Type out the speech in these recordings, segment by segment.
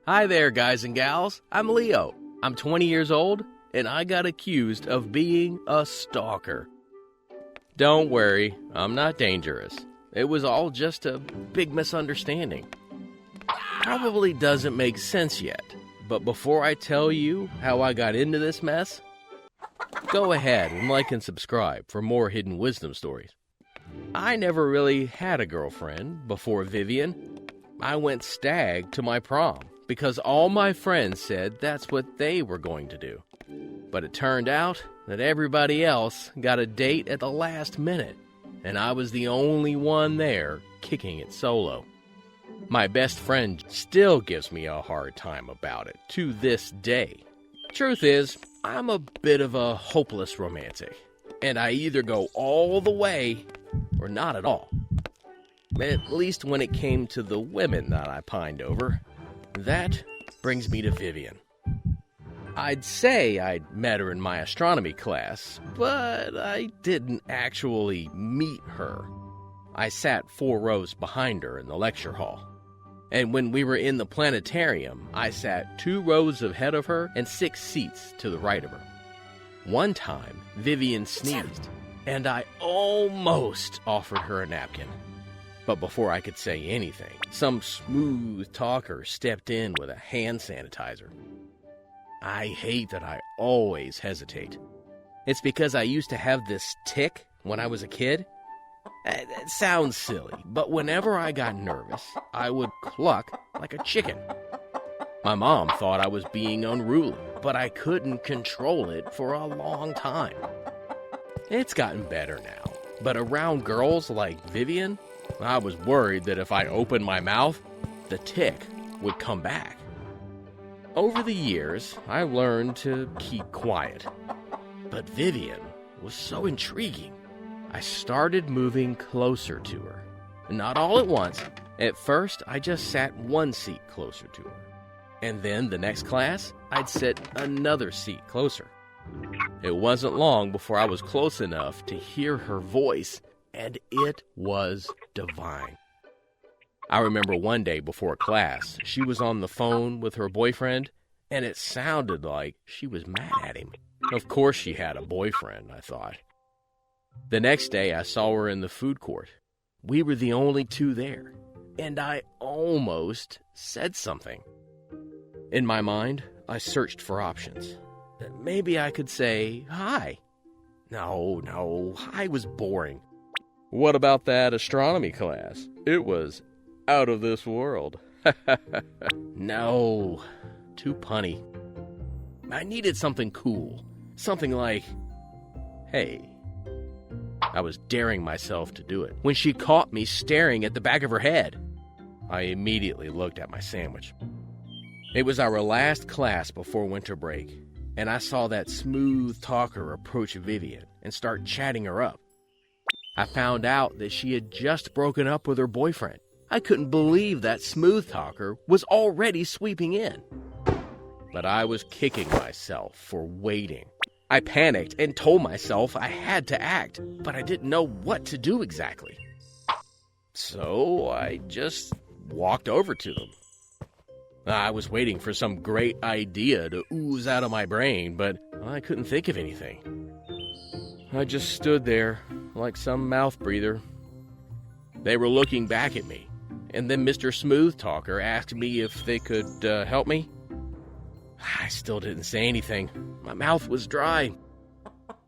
Hi there, guys and gals. I'm Leo. I'm 20 years old, and I got accused of being a stalker. Don't worry, I'm not dangerous. It was all just a big misunderstanding. Probably doesn't make sense yet, but before I tell you how I got into this mess, go ahead and like and subscribe for more hidden wisdom stories. I never really had a girlfriend before Vivian. I went stag to my prom because all my friends said that's what they were going to do. But it turned out that everybody else got a date at the last minute, and I was the only one there kicking it solo. My best friend still gives me a hard time about it to this day. Truth is, I'm a bit of a hopeless romantic, and I either go all the way or not at all. At least when it came to the women that I pined over. That brings me to Vivian. I'd say I'd met her in my astronomy class, but I didn't actually meet her. I sat 4 rows behind her in the lecture hall. And when we were in the planetarium, I sat 2 rows ahead of her and 6 seats to the right of her. One time, Vivian sneezed, and I almost offered her a napkin. But before I could say anything, some smooth talker stepped in with a hand sanitizer. I hate that I always hesitate. It's because I used to have this tic when I was a kid. It sounds silly, but whenever I got nervous, I would cluck like a chicken. My mom thought I was being unruly, but I couldn't control it for a long time. It's gotten better now, but around girls like Vivian, I was worried that if I opened my mouth, the tic would come back. Over the years, I learned to keep quiet. But Vivian was so intriguing. I started moving closer to her. Not all at once. At first, I just sat 1 seat closer to her. And then the next class, I'd sit another seat closer. It wasn't long before I was close enough to hear her voice, and it was divine. I remember one day before class, she was on the phone with her boyfriend, and it sounded like she was mad at him. Of course she had a boyfriend, I thought. The next day, I saw her in the food court. We were the only 2 there, and I almost said something. In my mind, I searched for options. Maybe I could say, hi. No, hi was boring. What about that astronomy class? It was out of this world. No, too punny. I needed something cool. Something like, hey. I was daring myself to do it when she caught me staring at the back of her head. I immediately looked at my sandwich. It was our last class before winter break, and I saw that smooth talker approach Vivian and start chatting her up. I found out that she had just broken up with her boyfriend. I couldn't believe that smooth talker was already sweeping in. But I was kicking myself for waiting. I panicked and told myself I had to act, but I didn't know what to do exactly. So I just walked over to them. I was waiting for some great idea to ooze out of my brain, but I couldn't think of anything. I just stood there like some mouth breather. They were looking back at me, and then Mr. Smooth Talker asked me if they could help me. I still didn't say anything. My mouth was dry.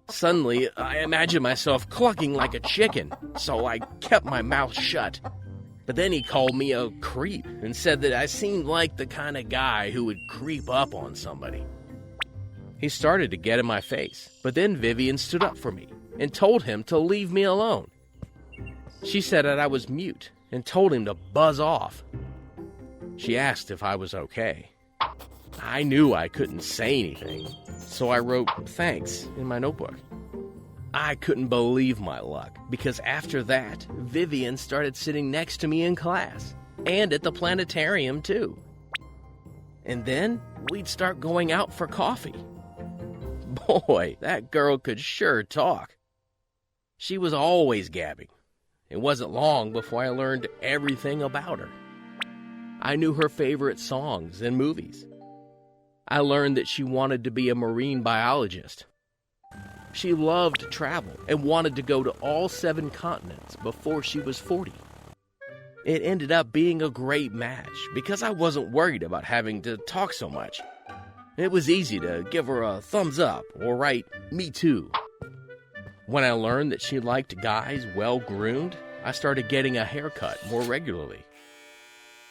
Suddenly, I imagined myself clucking like a chicken, so I kept my mouth shut. But then he called me a creep and said that I seemed like the kind of guy who would creep up on somebody. He started to get in my face, but then Vivian stood up for me and told him to leave me alone. She said that I was mute and told him to buzz off. She asked if I was okay. I knew I couldn't say anything, so I wrote thanks in my notebook. I couldn't believe my luck, because after that, Vivian started sitting next to me in class, and at the planetarium too. And then we'd start going out for coffee. Boy, that girl could sure talk. She was always gabbing. It wasn't long before I learned everything about her. I knew her favorite songs and movies. I learned that she wanted to be a marine biologist. She loved travel and wanted to go to all 7 continents before she was 40. It ended up being a great match because I wasn't worried about having to talk so much. It was easy to give her a thumbs up or write, "Me too." When I learned that she liked guys well-groomed, I started getting a haircut more regularly.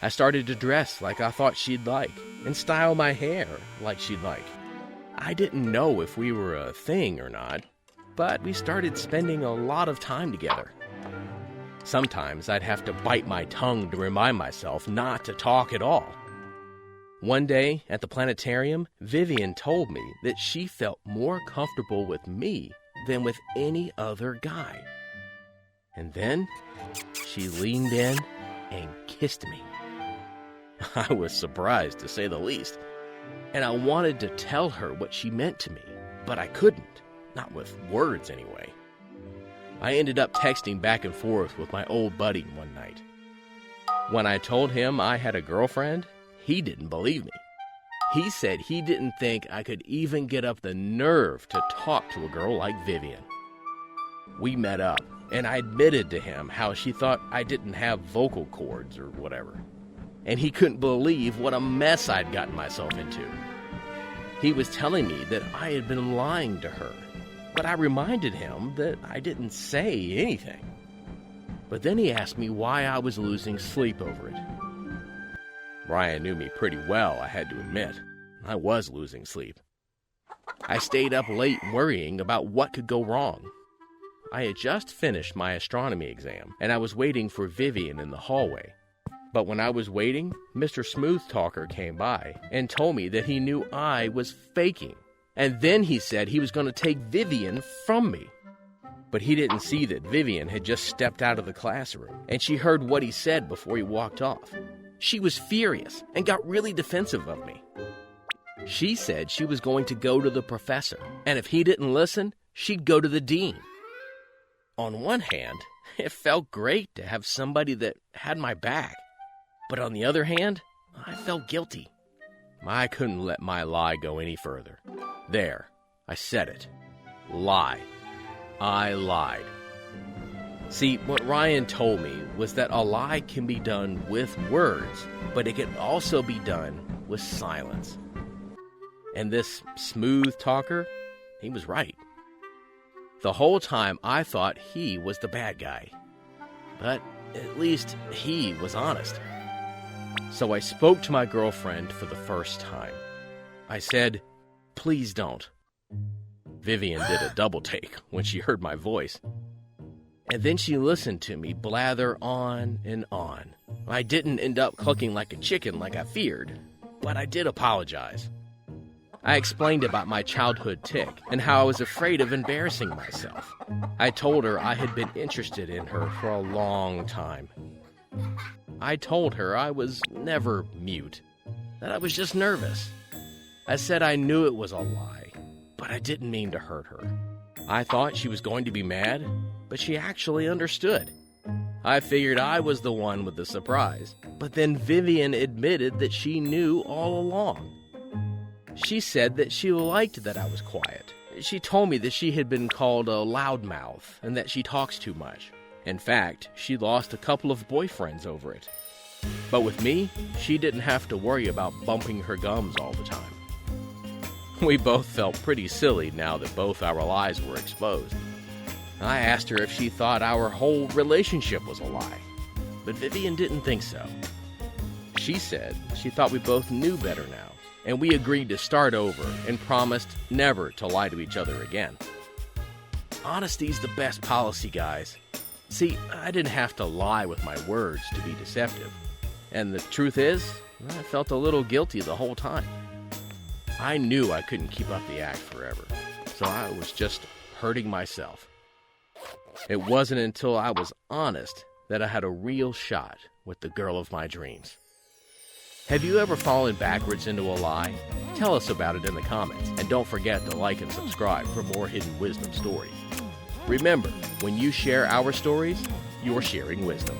I started to dress like I thought she'd like and style my hair like she'd like. I didn't know if we were a thing or not, but we started spending a lot of time together. Sometimes I'd have to bite my tongue to remind myself not to talk at all. One day at the planetarium, Vivian told me that she felt more comfortable with me than with any other guy. And then she leaned in and kissed me. I was surprised, to say the least, and I wanted to tell her what she meant to me, but I couldn't, not with words anyway. I ended up texting back and forth with my old buddy one night. When I told him I had a girlfriend, he didn't believe me. He said he didn't think I could even get up the nerve to talk to a girl like Vivian. We met up, and I admitted to him how she thought I didn't have vocal cords or whatever. And he couldn't believe what a mess I'd gotten myself into. He was telling me that I had been lying to her, but I reminded him that I didn't say anything. But then he asked me why I was losing sleep over it. Ryan knew me pretty well, I had to admit. I was losing sleep. I stayed up late worrying about what could go wrong. I had just finished my astronomy exam, and I was waiting for Vivian in the hallway. But when I was waiting, Mr. Smooth Talker came by and told me that he knew I was faking. And then he said he was going to take Vivian from me. But he didn't see that Vivian had just stepped out of the classroom, and she heard what he said before he walked off. She was furious and got really defensive of me. She said she was going to go to the professor, and if he didn't listen, she'd go to the dean. On one hand, it felt great to have somebody that had my back. But on the other hand, I felt guilty. I couldn't let my lie go any further. There, I said it. Lie. I lied. See, what Ryan told me was that a lie can be done with words, but it can also be done with silence. And this smooth talker, he was right. The whole time I thought he was the bad guy. But at least he was honest. So I spoke to my girlfriend for the first time. I said, "Please don't." Vivian did a double take when she heard my voice. And then she listened to me blather on and on. I didn't end up clucking like a chicken like I feared, but I did apologize. I explained about my childhood tic and how I was afraid of embarrassing myself. I told her I had been interested in her for a long time. I told her I was never mute, that I was just nervous. I said I knew it was a lie, but I didn't mean to hurt her. I thought she was going to be mad, but she actually understood. I figured I was the one with the surprise, but then Vivian admitted that she knew all along. She said that she liked that I was quiet. She told me that she had been called a loudmouth and that she talks too much. In fact, she lost a couple of boyfriends over it. But with me, she didn't have to worry about bumping her gums all the time. We both felt pretty silly now that both our lies were exposed. I asked her if she thought our whole relationship was a lie, but Vivian didn't think so. She said she thought we both knew better now, and we agreed to start over and promised never to lie to each other again. Honesty's the best policy, guys. See, I didn't have to lie with my words to be deceptive. And the truth is, I felt a little guilty the whole time. I knew I couldn't keep up the act forever, so I was just hurting myself. It wasn't until I was honest that I had a real shot with the girl of my dreams. Have you ever fallen backwards into a lie? Tell us about it in the comments, and don't forget to like and subscribe for more hidden wisdom stories. Remember, when you share our stories, you're sharing wisdom.